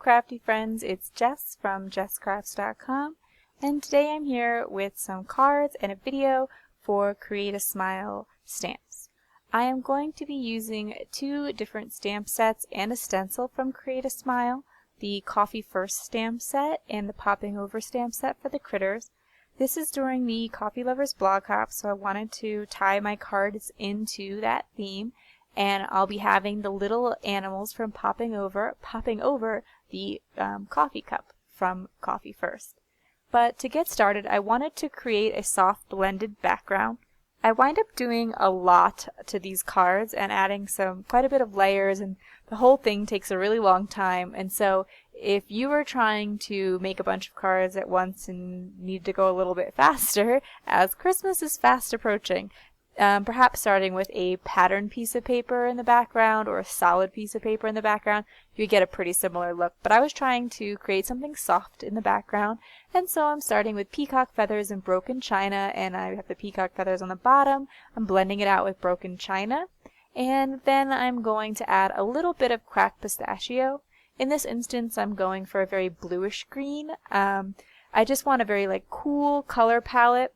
crafty friends, it's Jess from jesscrafts.com, and today I'm here with some cards and a video for Create a Smile stamps. I am going to be using two different stamp sets and a stencil from Create a Smile, the Coffee First stamp set and the Popping Over stamp set for the critters. This is during the Coffee Lovers blog hop, so I wanted to tie my cards into that theme. And I'll be having the little animals from popping over the coffee cup from Coffee First. But to get started, I wanted to create a soft blended background. I wind up doing a lot to these cards and adding quite a bit of layers, and the whole thing takes a really long time. And so if you were trying to make a bunch of cards at once and need to go a little bit faster, as Christmas is fast approaching, perhaps starting with a patterned piece of paper in the background or a solid piece of paper in the background, you get a pretty similar look. But I was trying to create something soft in the background, and so I'm starting with peacock feathers and broken china, and I have the peacock feathers on the bottom. I'm blending it out with broken china, and then I'm going to add a little bit of cracked pistachio. In this instance, I'm going for a very bluish green. I just want a very cool color palette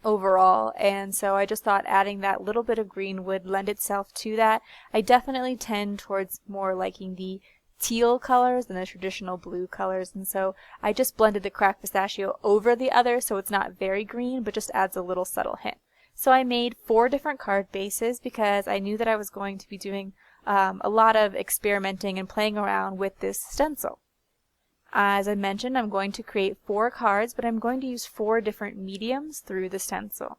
overall, and so I just thought adding that little bit of green would lend itself to that. I definitely tend towards more liking the teal colors than the traditional blue colors, and so I just blended the cracked pistachio over the other so it's not very green but just adds a little subtle hint. So I made 4 different card bases because I knew that I was going to be doing a lot of experimenting and playing around with this stencil. As I mentioned, I'm going to create 4 cards, but I'm going to use 4 different mediums through the stencil.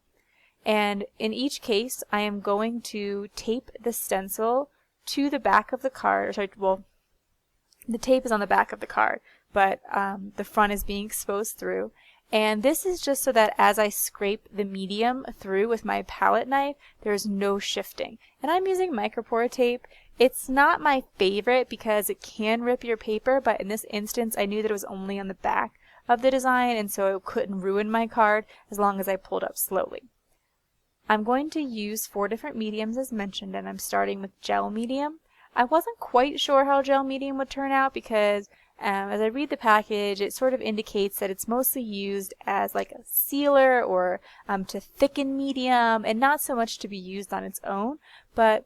And in each case, I am going to tape the stencil to the back of the card. The tape is on the back of the card, but the front is being exposed through. And this is just so that as I scrape the medium through with my palette knife, there's no shifting. And I'm using micropore tape. It's not my favorite because it can rip your paper, but in this instance I knew that it was only on the back of the design, and so it couldn't ruin my card as long as I pulled up slowly. I'm going to use 4 different mediums as mentioned, and I'm starting with gel medium. I wasn't quite sure how gel medium would turn out because as I read the package, it sort of indicates that it's mostly used as like a sealer or to thicken medium, and not so much to be used on its own. But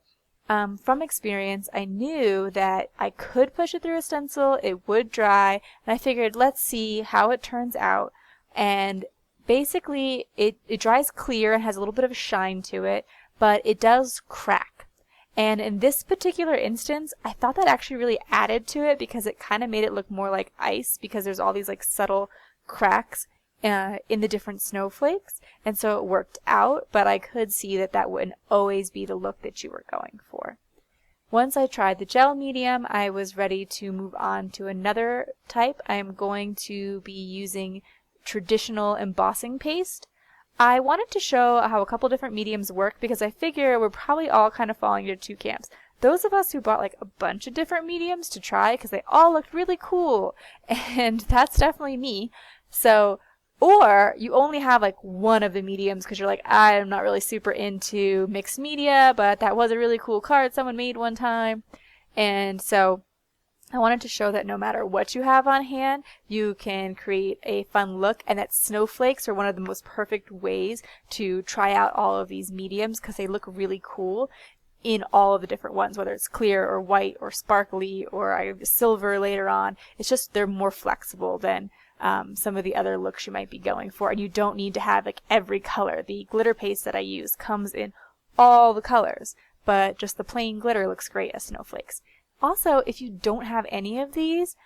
from experience, I knew that I could push it through a stencil, it would dry, and I figured let's see how it turns out. And basically it dries clear and has a little bit of a shine to it, but it does crack. And in this particular instance, I thought that actually really added to it because it kind of made it look more like ice because there's all these subtle cracks in the different snowflakes. And so it worked out, but I could see that that wouldn't always be the look that you were going for. Once I tried the gel medium, I was ready to move on to another type. I am going to be using traditional embossing paste. I wanted to show how a couple different mediums work because I figure we're probably all kind of falling into 2 camps. Those of us who bought a bunch of different mediums to try because they all looked really cool, and that's definitely me. So, or you only have one of the mediums because you're like, I'm not really super into mixed media, but that was a really cool card someone made one time. And so I wanted to show that no matter what you have on hand, you can create a fun look, and that snowflakes are one of the most perfect ways to try out all of these mediums because they look really cool in all of the different ones, whether it's clear or white or sparkly or silver later on. It's just they're more flexible than some of the other looks you might be going for, and you don't need to have every color. The glitter paste that I use comes in all the colors, but just the plain glitter looks great as snowflakes. Also, if you don't have any of these,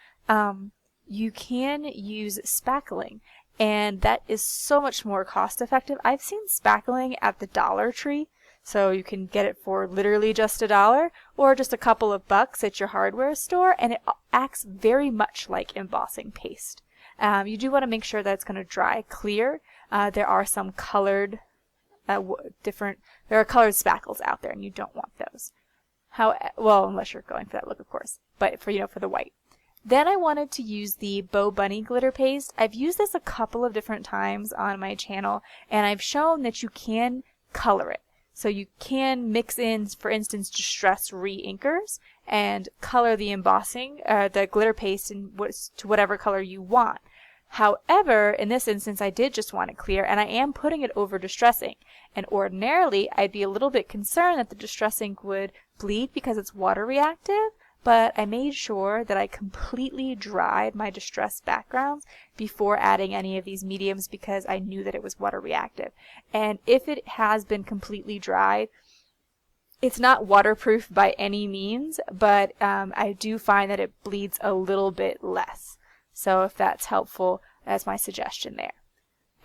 you can use spackling, and that is so much more cost effective. I've seen spackling at the Dollar Tree, so you can get it for literally just $1 or just a couple of bucks at your hardware store, and it acts very much like embossing paste. You do want to make sure that it's going to dry clear. There are some colored, there are colored spackles out there, and you don't want those. Well, unless you're going for that look, of course, but for the white. Then I wanted to use the Bow Bunny glitter paste. I've used this a couple of different times on my channel, and I've shown that you can color it. So you can mix in, for instance, distress re-inkers, and color the embossing, the glitter paste to whatever color you want. However, in this instance, I did just want it clear, and I am putting it over distress ink. And ordinarily, I'd be a little bit concerned that the distress ink would bleed because it's water reactive, but I made sure that I completely dried my distress backgrounds before adding any of these mediums because I knew that it was water reactive. And if it has been completely dried, it's not waterproof by any means, but I do find that it bleeds a little bit less. So if that's helpful, that's my suggestion there.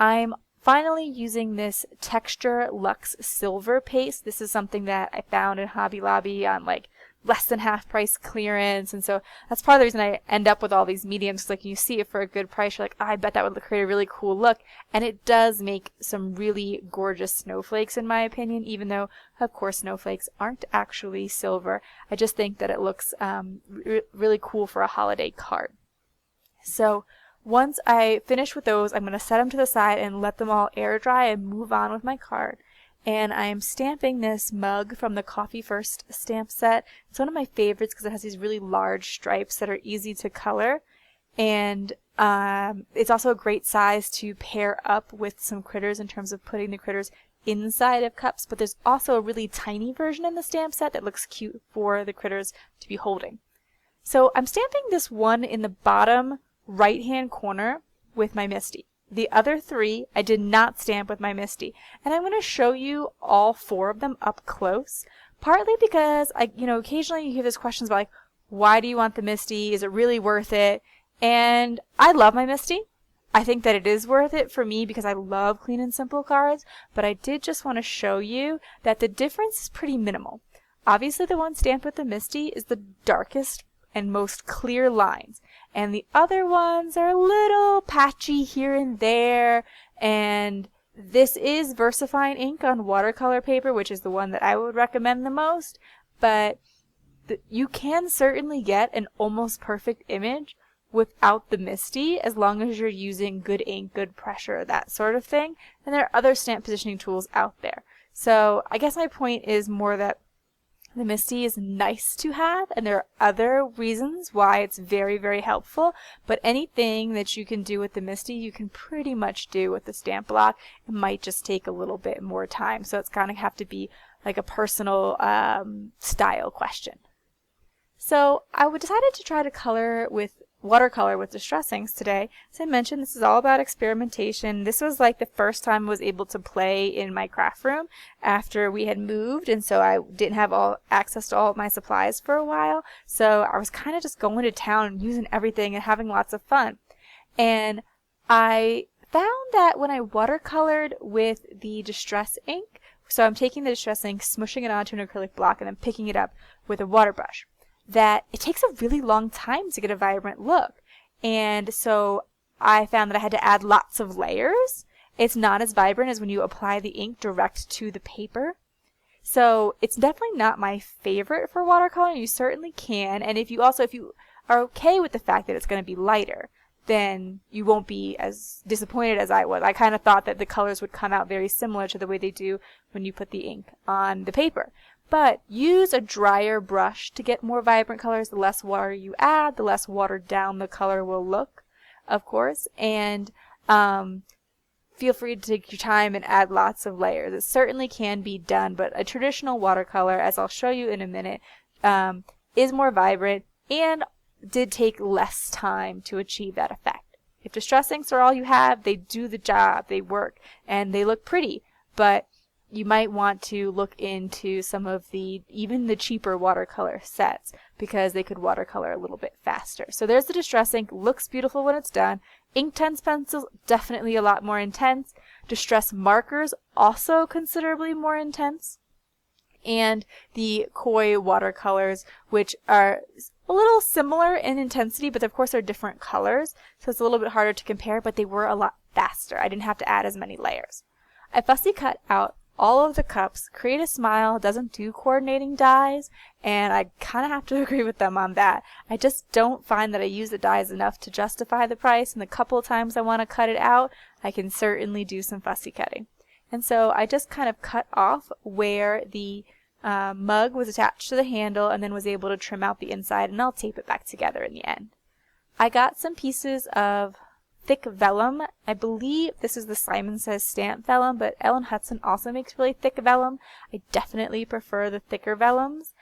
I'm finally using this Texture Luxe Silver paste. This is something that I found in Hobby Lobby on like less than half price clearance, and so that's part of the reason I end up with all these mediums. Like you see it for a good price, you're like, oh, I bet that would create a really cool look, and it does make some really gorgeous snowflakes in my opinion, even though of course snowflakes aren't actually silver. I just think that it looks really cool for a holiday card. So once I finish with those, I'm going to set them to the side and let them all air dry and move on with my card. And I'm stamping this mug from the Coffee First stamp set. It's one of my favorites because it has these really large stripes that are easy to color. And it's also a great size to pair up with some critters in terms of putting the critters inside of cups. But there's also a really tiny version in the stamp set that looks cute for the critters to be holding. So I'm stamping this one in the bottom right-hand corner with my Misty. The other three I did not stamp with my Misty, and I'm going to show you all four of them up close, partly because occasionally you hear those questions about like, why do you want the Misty? Is it really worth it? And I love my Misty. I think that it is worth it for me because I love clean and simple cards, but I did just want to show you that the difference is pretty minimal. Obviously the one stamped with the Misty is the darkest and most clear lines, and the other ones are a little patchy here and there, and this is VersaFine ink on watercolor paper, which is the one that I would recommend the most, but you can certainly get an almost perfect image without the Misty as long as you're using good ink, good pressure, that sort of thing, and there are other stamp positioning tools out there. So I guess my point is more that the Misty is nice to have, and there are other reasons why it's very, very helpful, but anything that you can do with the Misty, you can pretty much do with the stamp block. It might just take a little bit more time, so it's going to have to be like a personal style question. So I decided to try to color with watercolor with distress inks today. As I mentioned, this is all about experimentation. This was like the first time I was able to play in my craft room after we had moved, and so I didn't have access to all of my supplies for a while. So I was kind of just going to town and using everything and having lots of fun. And I found that when I watercolored with the distress ink, so I'm taking the distress ink, smushing it onto an acrylic block, and then picking it up with a water brush, that it takes a really long time to get a vibrant look. And so I found that I had to add lots of layers. It's not as vibrant as when you apply the ink direct to the paper. So it's definitely not my favorite for watercolor. You certainly can. And if you are okay with the fact that it's going to be lighter, then you won't be as disappointed as I was. I kind of thought that the colors would come out very similar to the way they do when you put the ink on the paper. But use a drier brush to get more vibrant colors. The less water you add, the less watered down the color will look, of course. And feel free to take your time and add lots of layers. It certainly can be done, but a traditional watercolor, as I'll show you in a minute, is more vibrant and did take less time to achieve that effect. If distress inks are all you have, they do the job, they work, and they look pretty, but you might want to look into some of even the cheaper watercolor sets because they could watercolor a little bit faster. So there's the distress ink. Looks beautiful when it's done. Inktense pencils, definitely a lot more intense. Distress markers, also considerably more intense. And the koi watercolors, which are a little similar in intensity, but of course they're different colors, so it's a little bit harder to compare, but they were a lot faster. I didn't have to add as many layers. I fussy cut out all of the cups. Create a Smile doesn't do coordinating dies, and I kind of have to agree with them on that. I just don't find that I use the dies enough to justify the price, and the couple of times I want to cut it out, I can certainly do some fussy cutting. And so I just kind of cut off where the mug was attached to the handle and then was able to trim out the inside, and I'll tape it back together in the end. I got some pieces of thick vellum. I believe this is the Simon Says stamp vellum, but Ellen Hudson also makes really thick vellum. I definitely prefer the thicker vellums.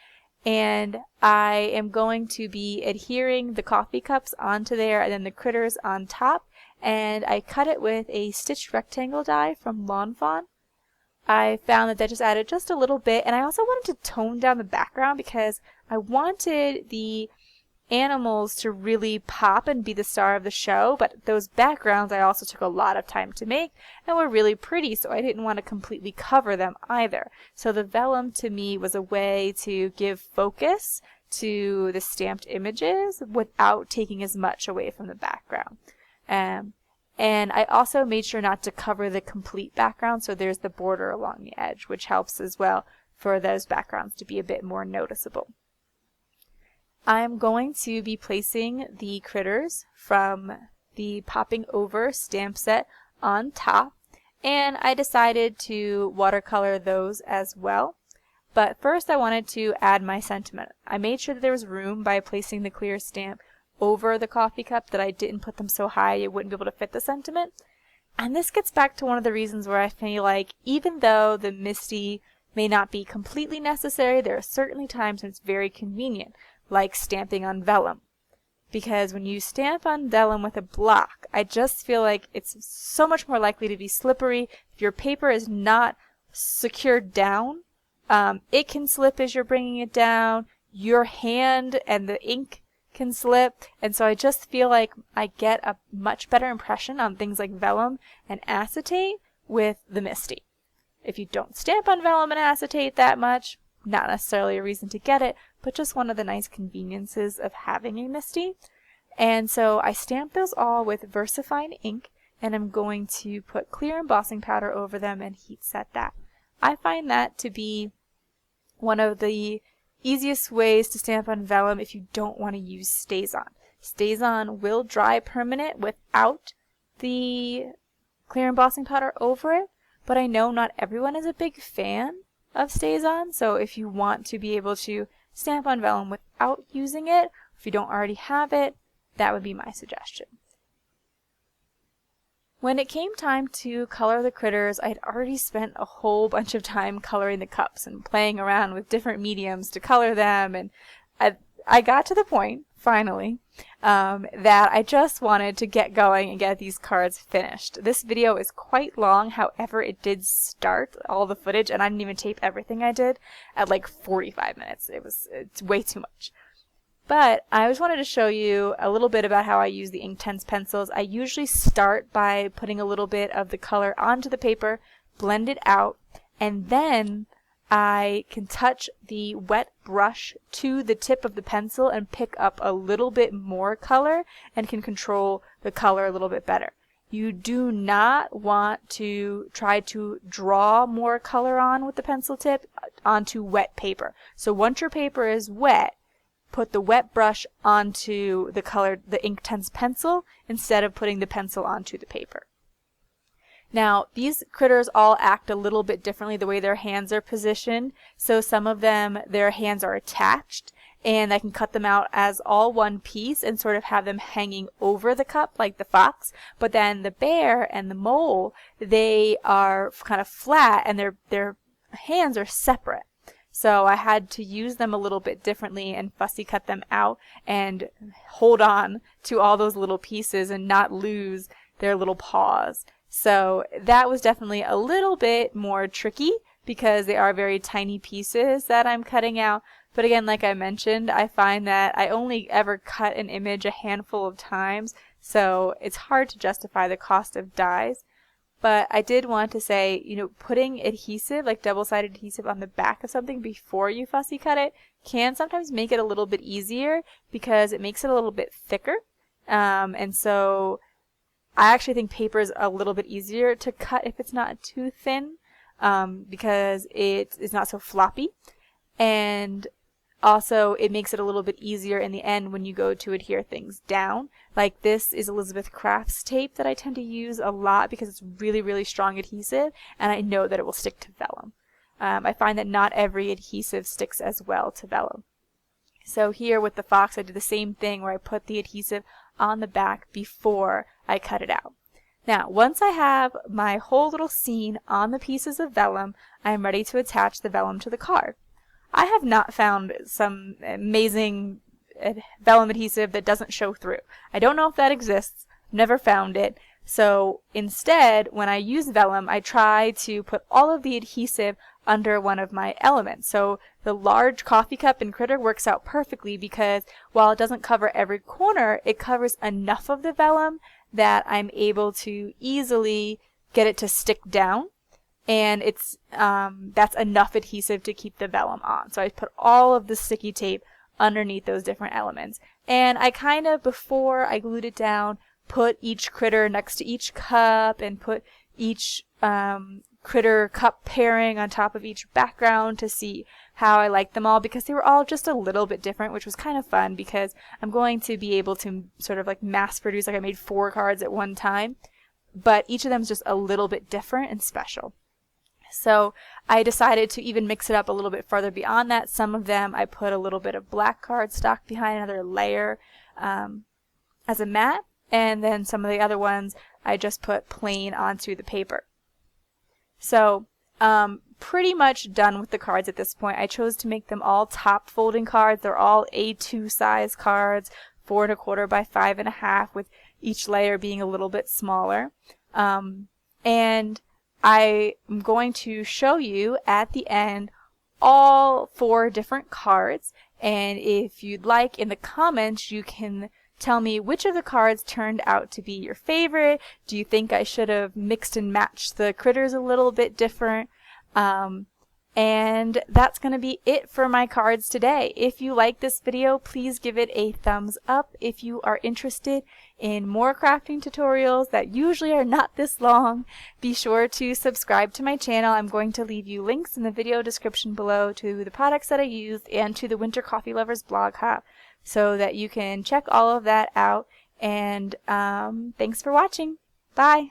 And I am going to be adhering the coffee cups onto there and then the critters on top. And I cut it with a stitched rectangle die from Lawn Fawn. I found that that just added just a little bit, and I also wanted to tone down the background because I wanted the animals to really pop and be the star of the show, but those backgrounds I also took a lot of time to make and were really pretty, so I didn't want to completely cover them either. So the vellum to me was a way to give focus to the stamped images without taking as much away from the background. And I also made sure not to cover the complete background, so there's the border along the edge, which helps as well for those backgrounds to be a bit more noticeable. I'm going to be placing the critters from the Popping Over stamp set on top, and I decided to watercolor those as well. But first I wanted to add my sentiment. I made sure that there was room by placing the clear stamp over the coffee cup, that I didn't put them so high it wouldn't be able to fit the sentiment. And this gets back to one of the reasons where I feel like even though the MISTI may not be completely necessary, there are certainly times when it's very convenient, like stamping on vellum. Because when you stamp on vellum with a block, I just feel like it's so much more likely to be slippery. If your paper is not secured down, it can slip as you're bringing it down. Your hand and the ink can slip, and so I just feel like I get a much better impression on things like vellum and acetate with the MISTI. If you don't stamp on vellum and acetate that much, not necessarily a reason to get it, but just one of the nice conveniences of having a MISTI. And so I stamped those all with VersaFine ink, and I'm going to put clear embossing powder over them and heat set that. I find that to be one of the easiest ways to stamp on vellum if you don't want to use StazOn. StazOn will dry permanent without the clear embossing powder over it, but I know not everyone is a big fan of StazOn, so if you want to be able to stamp on vellum without using it, if you don't already have it, that would be my suggestion. When it came time to color the critters, I had already spent a whole bunch of time coloring the cups and playing around with different mediums to color them, and I got to the point, finally, that I just wanted to get going and get these cards finished. This video is quite long, however it did start all the footage, and I didn't even tape everything I did at like 45 minutes. It's way too much. But I just wanted to show you a little bit about how I use the Inktense pencils. I usually start by putting a little bit of the color onto the paper, blend it out, and then I can touch the wet brush to the tip of the pencil and pick up a little bit more color and can control the color a little bit better. You do not want to try to draw more color on with the pencil tip onto wet paper. So once your paper is wet, put the wet brush onto the Inktense pencil instead of putting the pencil onto the paper. Now, these critters all act a little bit differently the way their hands are positioned. So some of them, their hands are attached, and I can cut them out as all one piece and sort of have them hanging over the cup like the fox. But then the bear and the mole, they are kind of flat and their hands are separate. So I had to use them a little bit differently and fussy cut them out and hold on to all those little pieces and not lose their little paws. So that was definitely a little bit more tricky because they are very tiny pieces that I'm cutting out. But again, like I mentioned, I find that I only ever cut an image a handful of times, so it's hard to justify the cost of dies. But I did want to say, putting adhesive, like double-sided adhesive on the back of something before you fussy cut it can sometimes make it a little bit easier because it makes it a little bit thicker. And so I actually think paper is a little bit easier to cut if it's not too thin because it is not so floppy. And also, it makes it a little bit easier in the end when you go to adhere things down. Like this is Elizabeth Crafts tape that I tend to use a lot because it's really, really strong adhesive, and I know that it will stick to vellum. I find that not every adhesive sticks as well to vellum. So here with the fox, I did the same thing where I put the adhesive on the back before I cut it out. Now, once I have my whole little scene on the pieces of vellum, I am ready to attach the vellum to the card. I have not found some amazing vellum adhesive that doesn't show through. I don't know if that exists, never found it. So instead, when I use vellum, I try to put all of the adhesive under one of my elements. So the large coffee cup and critter works out perfectly because while it doesn't cover every corner, it covers enough of the vellum that I'm able to easily get it to stick down, and it's that's enough adhesive to keep the vellum on. So I put all of the sticky tape underneath those different elements, and I kind of, before I glued it down, put each critter next to each cup and put each critter cup pairing on top of each background to see how I like them all, because they were all just a little bit different, which was kind of fun because I'm going to be able to sort of like mass produce, like I made 4 cards at one time, but each of them is just a little bit different and special. So I decided to even mix it up a little bit further beyond that. Some of them I put a little bit of black cardstock behind another layer as a mat, and then some of the other ones I just put plain onto the paper. So pretty much done with the cards at this point. I chose to make them all top folding cards. They're all A2 size cards, 4 1/4 by 5 1/2, with each layer being a little bit smaller. And I am going to show you at the end all 4 different cards, and if you'd like, in the comments you can tell me which of the cards turned out to be your favorite. Do you think I should have mixed and matched the critters a little bit different? And that's going to be it for my cards today. If you like this video, please give it a thumbs up. If you are interested in more crafting tutorials that usually are not this long, be sure to subscribe to my channel. I'm going to leave you links in the video description below to the products that I used and to the Winter Coffee Lovers blog hop, so that you can check all of that out. And thanks for watching. Bye!